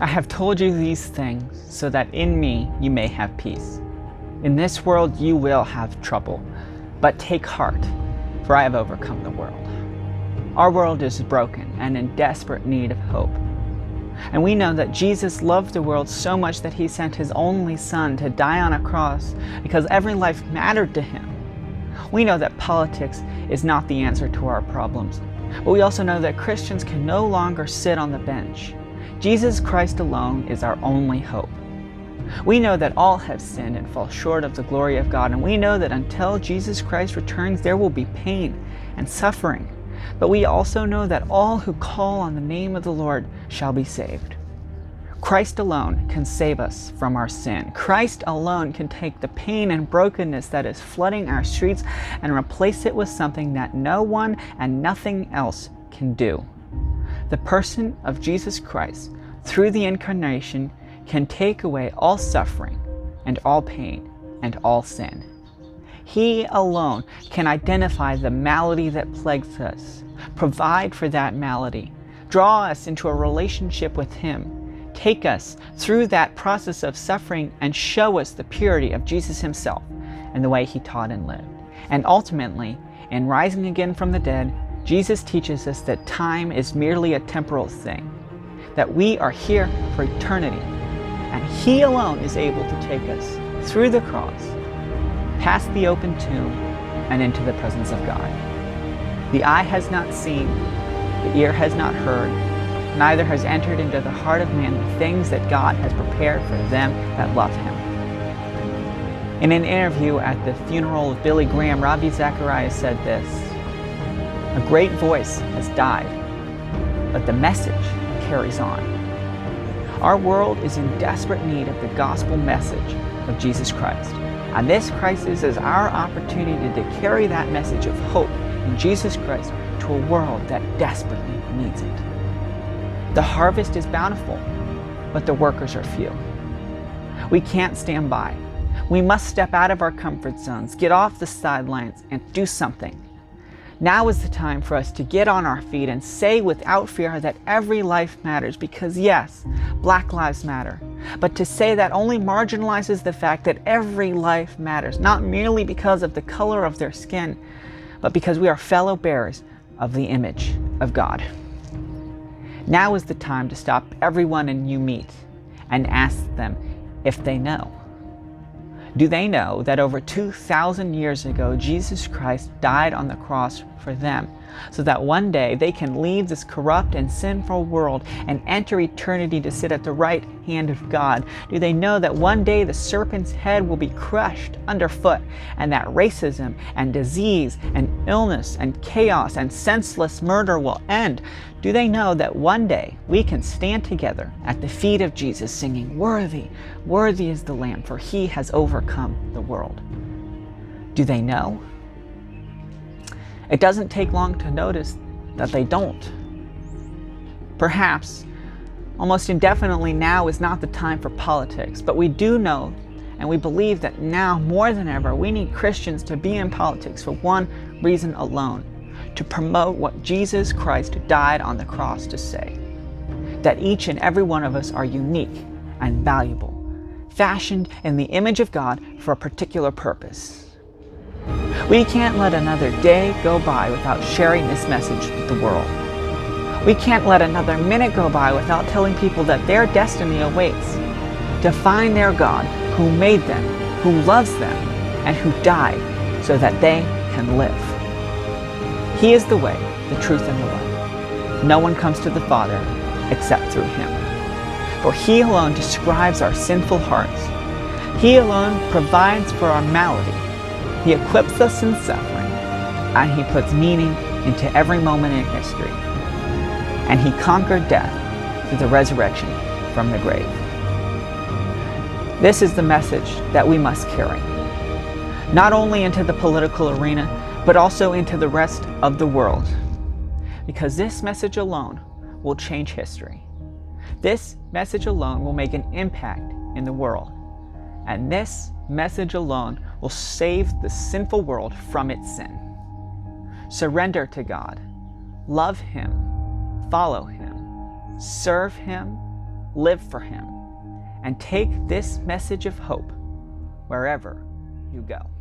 I have told you these things so that in me you may have peace. In this world you will have trouble, but take heart, for I have overcome the world. Our world is broken and in desperate need of hope. And we know that Jesus loved the world so much that he sent his only Son to die on a cross because every life mattered to him. We know that politics is not the answer to our problems, but we also know that Christians can no longer sit on the bench. Jesus Christ alone is our only hope. We know that all have sinned and fall short of the glory of God, and we know that until Jesus Christ returns, there will be pain and suffering. But we also know that all who call on the name of the Lord shall be saved. Christ alone can save us from our sin. Christ alone can take the pain and brokenness that is flooding our streets and replace it with something that no one and nothing else can do. The person of Jesus Christ, through the incarnation, can take away all suffering and all pain and all sin. He alone can identify the malady that plagues us, provide for that malady, draw us into a relationship with him, take us through that process of suffering, and show us the purity of Jesus himself and the way he taught and lived. And ultimately, in rising again from the dead, Jesus teaches us that time is merely a temporal thing, that we are here for eternity, and he alone is able to take us through the cross, past the open tomb, and into the presence of God. The eye has not seen, the ear has not heard, neither has entered into the heart of man the things that God has prepared for them that love him. In an interview at the funeral of Billy Graham, Ravi Zacharias said this: "A great voice has died, but the message carries on." Our world is in desperate need of the gospel message of Jesus Christ. And this crisis is our opportunity to carry that message of hope in Jesus Christ to a world that desperately needs it. The harvest is bountiful, but the workers are few. We can't stand by. We must step out of our comfort zones, get off the sidelines, and do something. Now is the time for us to get on our feet and say without fear that every life matters, because yes, Black Lives Matter, but to say that only marginalizes the fact that every life matters, not merely because of the color of their skin, but because we are fellow bearers of the image of God. Now is the time to stop everyone you meet and ask them if they know. Do they know that over 2,000 years ago, Jesus Christ died on the cross for them, so that one day they can leave this corrupt and sinful world and enter eternity to sit at the right hand of God? Do they know that one day the serpent's head will be crushed underfoot, and that racism and disease and illness and chaos and senseless murder will end? Do they know that one day we can stand together at the feet of Jesus singing, "Worthy, worthy is the Lamb, for he has overcome the world"? Do they know? It doesn't take long to notice that they don't. Perhaps, almost indefinitely, now is not the time for politics, but we do know and we believe that now more than ever we need Christians to be in politics for one reason alone: to promote what Jesus Christ died on the cross to say. That each and every one of us are unique and valuable, fashioned in the image of God for a particular purpose. We can't let another day go by without sharing this message with the world. We can't let another minute go by without telling people that their destiny awaits, to find their God who made them, who loves them, and who died so that they can live. He is the way, the truth, and the life. No one comes to the Father except through him. For he alone describes our sinful hearts. He alone provides for our malady. He equips us in suffering, and he puts meaning into every moment in history. And he conquered death through the resurrection from the grave. This is the message that we must carry, not only into the political arena, but also into the rest of the world. Because this message alone will change history. This message alone will make an impact in the world. And this message alone will save the sinful world from its sin. Surrender to God. Love him. Follow him. Serve him. live for Him, and take this message of hope wherever you go.